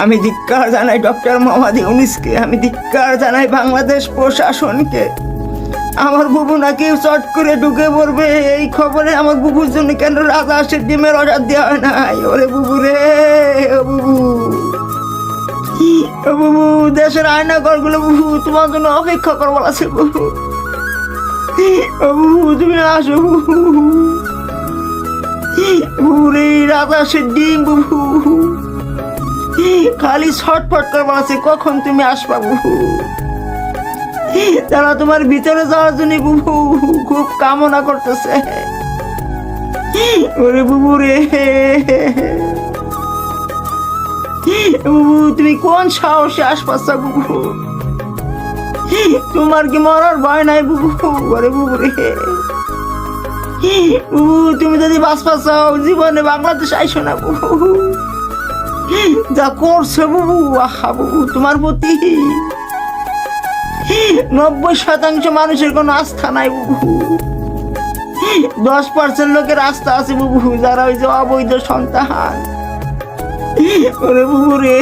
আমি ধিক্কার জানাই ডক্টর মোহাম্মদ ইউনূসকে, আমি ধিক্কার জানাই বাংলাদেশ প্রশাসনকে। আমার বুবু নাকি চট করে ঢুকে পড়বে, এই খবরে আমার বুবুর জন্য কেন রাজা হাঁসের ডিমের অর্ডার দেওয়া হয় নাই? ওরে বুবু রে, ও বুবু, ও বুবু, দেশের আয়না ঘরগুলো বুবু তোমার জন্য অপেক্ষা করবার আছে বুবু। ও বুবু, তুমি আসো বুবু। বুবু রে, রাজা হাঁসের ডিম বুবু খালি ছটফট করবার আছে, কখন তুমি আসবা বুবু? তারা তোমার ভিতরে যাওয়ার জন্য বুবু খুব কামনা করতেছে। ওরে বুবু রে, বুবু তুমি কোন সাহসে আসপাচ্ছা বুবু? তোমার কি মরার ভয় নাই বুবু? ওরে বুবু রে, বুবু তুমি যদি বাঁচপা চাও জীবনে বাংলাদেশ আইসো না বুবু। যা করছে বুবু, আহা বুবু, তোমার প্রতি 90% মানুষের কোনো আস্থা নাই বুবু। 10% লোকের আস্থা আছে বুবু, যারা ওই যে অবৈধ সন্তান। ওরে বুবু রে।